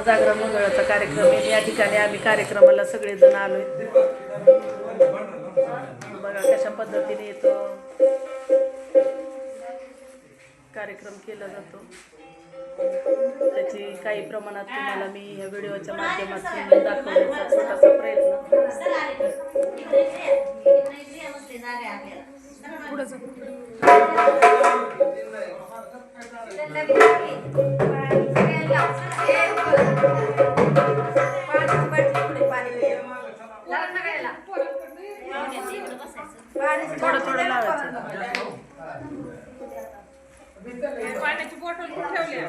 जागरण मंगळाचा कार्यक्रम आहे. या ठिकाणी आम्ही कार्यक्रमाला सगळेजण आलोय. बघा कशा पद्धतीने येतो कार्यक्रम केला जातो, त्याची काही प्रमाणात तुम्हाला मी या व्हिडिओच्या माध्यमातून दाखवण्याचा छोटासा प्रयत्न. थोडं थोडं लावायचं. पाण्याची बॉटल ठेवली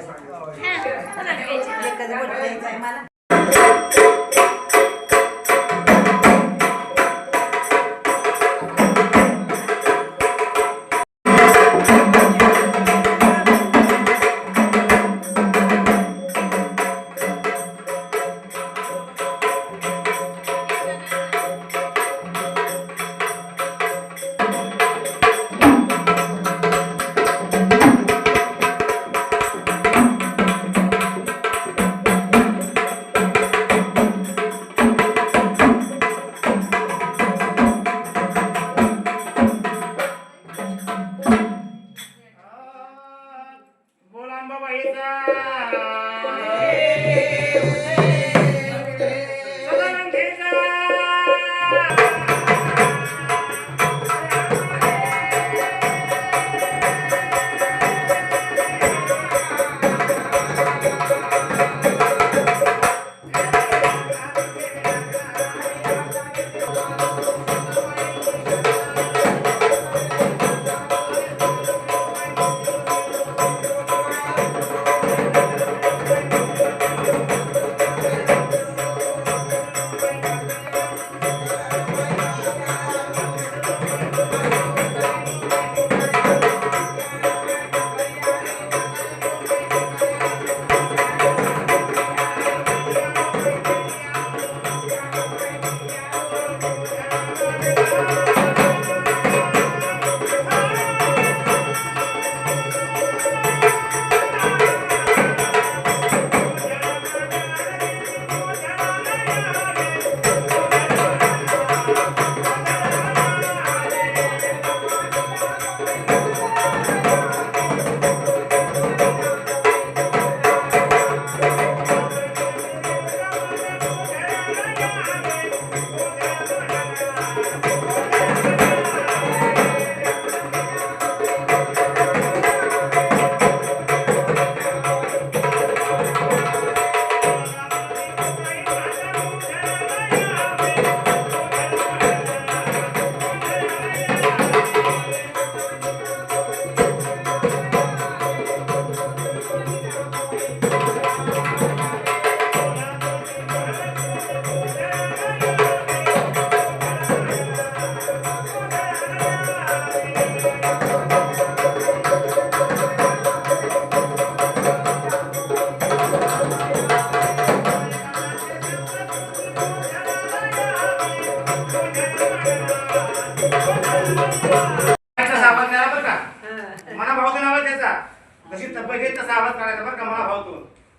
तशी तब्येत घेत तसा आवाज काढायचा बरं का. मला भावतो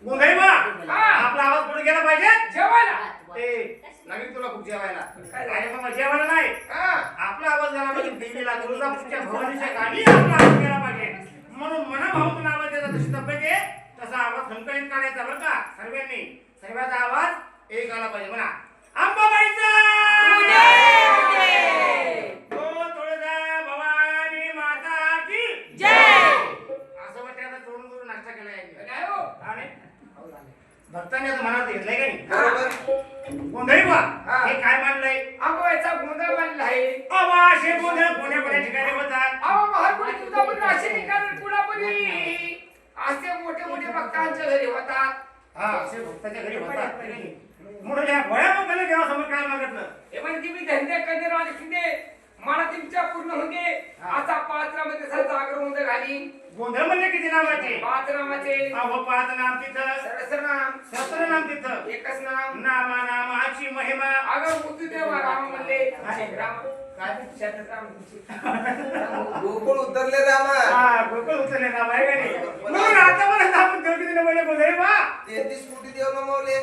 गोंधळी बा आपला आवाज पुढे गेला पाहिजे जेवायला. ते लागेल तुला खूप जेवायला. अरे मग जेवायला नाही, आपला आवाज झाला पाहिजे देवीला तुळजापूरच्या भवानीच्या गाणी आपला आवाज गेला पाहिजे. म्हणून मना भावतून आवाज द्यायचा. तशी तब्येत घे तसा आवाज खणखणीत काढायचा बरं का. सर्वांचा आवाज एक आला पाहिजे. म्हणा अंबाबाईचा भक्तांनी आता मनात घेतलंय का नाही. गोंधळी बा हे काय मानलंय. आंबाबाईचा गोंधळ मानला आहे. असे गोंधळ कोण्या ठिकाणी होतात. असे ठिकाणी कुणापणी असे मोठे मोठे भक्तांच्या घरी होतात. हा असे भक्तांच्या घरी होतात. म्हणून या भया भक्तांना देवासमोर काय मागितलं. हे म्हणजे तुम्ही धंदे कधी राहते मला तुमच्या पूर्ण होते. आता 5 नामाचे जागर गोंधळ घाली. गोंधळ म्हणजे किती नामाचे. 5 नामाचे. अहो 5 नाम तिथं सहस्र नाम तिथं एकच नाम. नामाची महिमा. अगं मुद्दू देवा राम म्हणले. राम काय ते शेतात काम तुमची. गोकुळ उतरले रामा. हा, गोकुळ उचलले ना बाई का नाही? म्हणून आतापर्यंत आपण देवकी दिलं पहिले गोंधळी बा. 33 कोटी देव नमवले.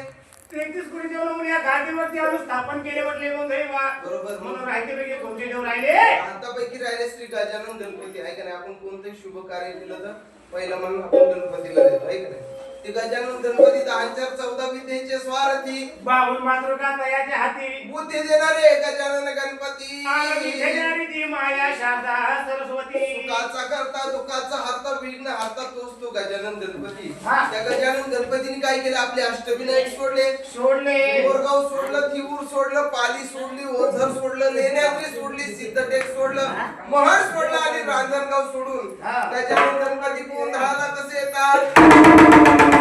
33 कोटी देव म्हणून या घाटीवरती आणून स्थापन केले म्हटले गोंधळी बा. बरोबर. म्हणून राहतेपैकी कोणते देव राहिले? आतापैकी राहिले श्री गजानन गणपती आहे का नाही. आपण कोणतंही शुभ कार्य केलं तर पहिलं म्हणून आपण गणपतीला देतो आहे का नाही. ते गजानन गणपती 1014 विद्येचे स्वार्थी, बाहुल मातृका तयाच्या हाती, बुद्धी देणारे गजानन गणपती, आनंदी घेणारी ती माया शारदा सरस्वती. सुखाचा करता दुःखाचा हरता विघ्न हरता तोच तो गजानन गणपती. हा. त्या गजानन गणपतीने काय केलं, आपले अष्टविनायक सोडले. मोरगाव सोडलं, थिऊर सोडलं, पाली सोडली, ओझर सोडलं, लेण्याद्री सोडली, सिद्धटेक सोडलं, महाड सोडलं आणि रांजणगाव सोडून हा. गजानन गणपती गोंधळाला कसे येतात.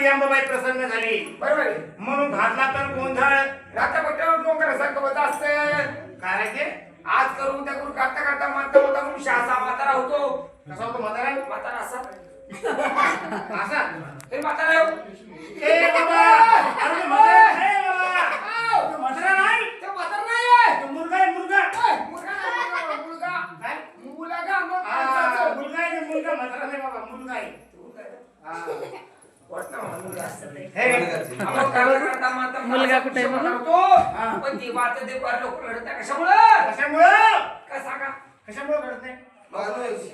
ती अंबाबाई प्रसन्न झाली बरोबर आहे. म्हणून घातला तर गोंधळ रातापट्ट्यावर डोंगरासारखं होत असतं. काय ते आज करून त्या करून करता करता माता होता म्हणून शासा म्हातारा होतो. कसा होतो म्हातारा म्हातारा असा असा हे म्हातारा हो. ए बाबा अरे तो म्हातारा आहे बाबा तो म्हातारा नाही ते म्हातारा नाहीये. तो मुलगा आहे मुलगा मुलगा नाही, मुलगा काय मुलगा मग हा, माणसाचं. मुलगा आहे तो मुलगा म्हातारा नाही बाबा मुलगा आहे हा. वाटतं मला मुलगा असतं ते. हे अहो, करता करता माता मुलगा कुठे आहे बघा? होतो. पण ती वाच ते फार लोक रडत नाही. कशामुळं कशामुळं काय सांगा. कशामुळं घडत नाही माणूस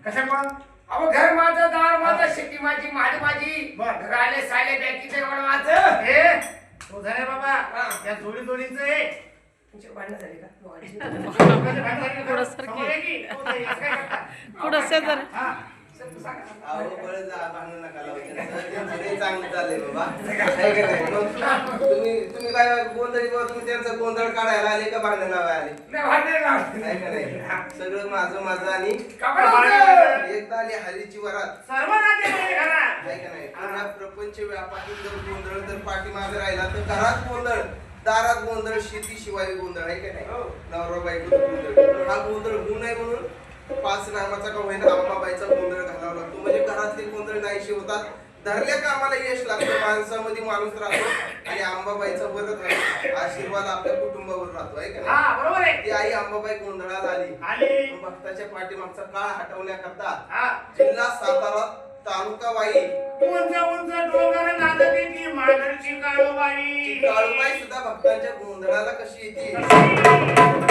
कशामुळं अहो घर माझं दार माझं शेती माझी माडी माझी बर. राहिले साले बँकीचे वड माझं. हे तो झाले बाबा हा. या जोडी जोडीचं आहे तुमची भांडणं झाली का दोघांची? पुढं सरकी. समोर आहे की? तो ते असं काय करता? पुढं शेजार हा. सर, तू सांगा. अहो बरं जा भांडण नका लावू त्यांचं. त्यांचं लय चांगलं चाललंय बाबा आहे का नाही? मग तुम्ही काय गोंधळी तुम्ही त्यांचा गोंधळ काढायला आले का भांडण लावायला आले नाही, भांडणं लावली. आहे का नाही सगळं माझं आणि का बरं होतं? एकदा आली हरीची वरात सर्व नाते माझ्या घरात. आहे का नाही पुन्हा प्रपंच व्यापारात जर गोंधळ तर पाठीमागे राहिला तर घरात गोंधळ दारात गोंधळ शेती शिवाय गोंधळ आहे का नाही नवरा बायको गोंधळ हा गोंधळ होऊ नये म्हणून 5 नामाचा का होईना अंबाबाईचा गोंधळ घालावा लागतो म्हणजे घरातले गोंधळ नाहीशी होतात धरल्या कामाला यश लागतं माणसामध्ये माणूस राहतो आणि अंबाबाईचा वरद आशीर्वाद आपल्या कुटुंबावर राहतो आहे का हा नाही बरोबर आहे ती आई अंबाबाई गोंधळाला आली आली भक्ताच्या पाठीमागचा काळ हटवण्याकरता हा जिल्हा सातारा तालुका वाई उंच उंच डोंगर नाचते ती मांडरची काळूबाई काळूबाई सुद्धा भक्तांच्या गोंधळाला कशी येते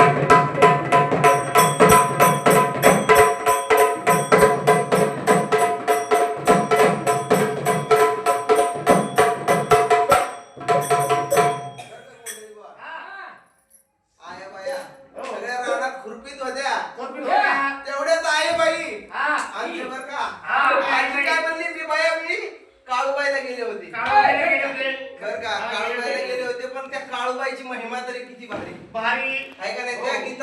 आया बाया सगळ्या रानात खुरपीत होत्या तेवढ्याच आहे बाई हा. आमच्या बर का हा. आजी काय म्हणली मी बाया मी काळूबाईला गेले होते काळूबाईला गेले होते. बर का काळूबाईला गेले होते पण त्या काळूबाईची महिमा तरी किती भारी भारी आहे का नाही त्या गीता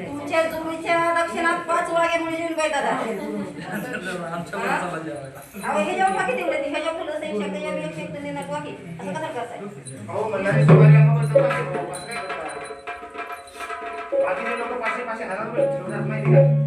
तुमच्या तुम्हीच्या दक्षिणात 5 वागे मुळे जेवून काय दादा अहो हे जेव्हा पाकिट निघले ती ह्याच्या फुलं सेम शब्द जेव्हा एक शब्द देणार वाकी असं कसं करताय अहो मंडळी सोबत या मग बाकीचे लोक 500-500 रुपये ठेवतात माहिती का?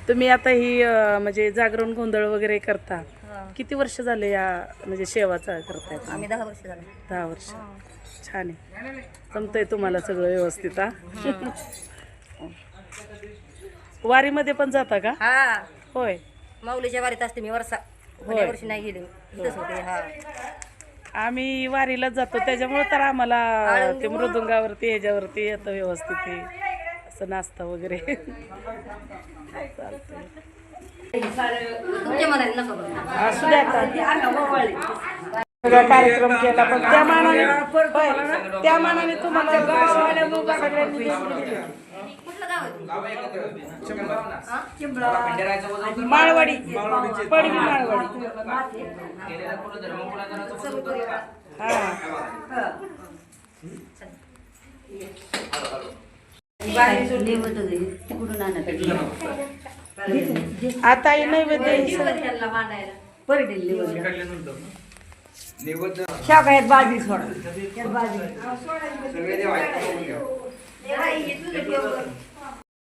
तुम्ही आता ही म्हणजे जागरण गोंधळ वगैरे करता, किती वर्ष झाले या म्हणजे सेवाचा करताय? आम्ही 10 वर्ष झाले. 10 वर्ष. छान आहे, जमतंय तुम्हाला सगळं व्यवस्थित. वारीमध्ये पण जाता का? हा होय. माऊलीच्या वारीत असते मी वर्षा होय. वर्षी नाही गेले इथंच होते हा आम्ही वारीला जातो त्याच्यामुळे तर आम्हाला ते मृदुंगावरती ह्याच्यावरती येतं व्यवस्थित ते असं नाचतं वगैरे चालतंय. तुमच्या मनाने नका बघू. असू द्या आता. सगळा कार्यक्रम केला पण त्या मानाने होय, त्या मानाने तुम्हाला सगळ्यांनी दिली. कुठलं गाव आहे ते? माळवाडी पडवी माळवाडी हा आता ही नैवेद्य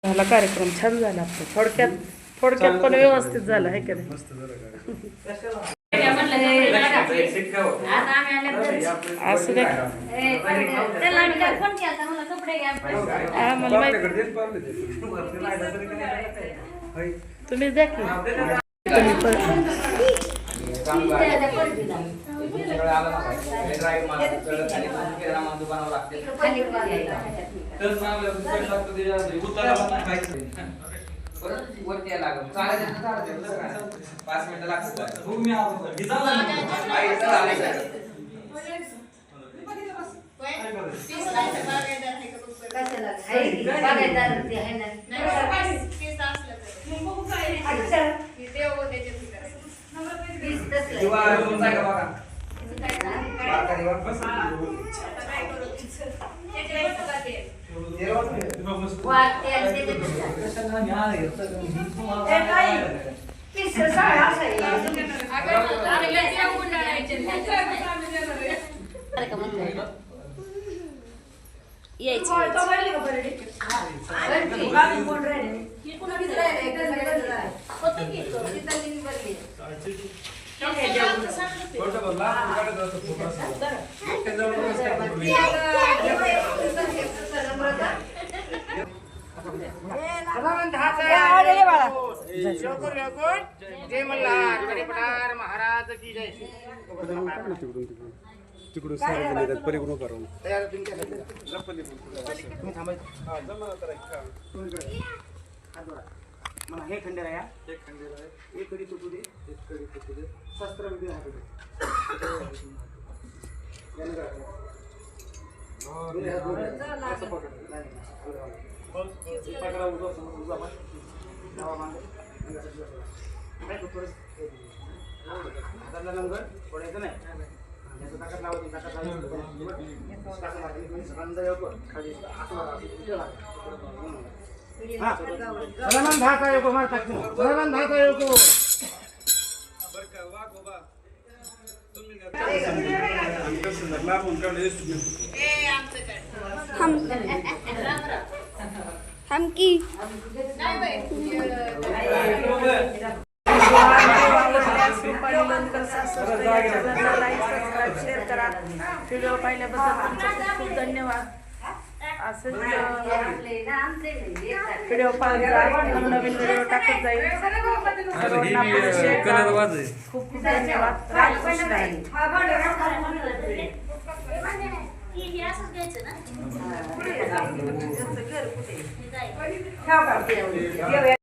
झाला कार्यक्रम छान झाला आपला थोडक्यात पण व्यवस्थित झाला आहे का नाही असू द्या आम्हाला माहिती तुम्ही द्या की तुम्ही पण वरती यायला लागलं. चालायचं तर चालायचं, तसं काय. 5 मिनिटं लागतात. दिवा तुमचा आहे का बघा. बारका दिवा. जय मल्हार पठार महाराज की जय. तिकडून सार्वजनिक परिपूर्ण करून मला हे खंडेर आहे एक कडी तुटू दे शस्त्र विधी आहे हम की शेअर करा व्हिडिओ पाहिल्याबद्दल तुमचे खूप खूप धन्यवाद असंच व्हिडिओ पाहत नवीन व्हिडिओ टाकत जाईल सर्वांना शेअर करा. खूप खूप धन्यवाद. रामकृष्ण हरी.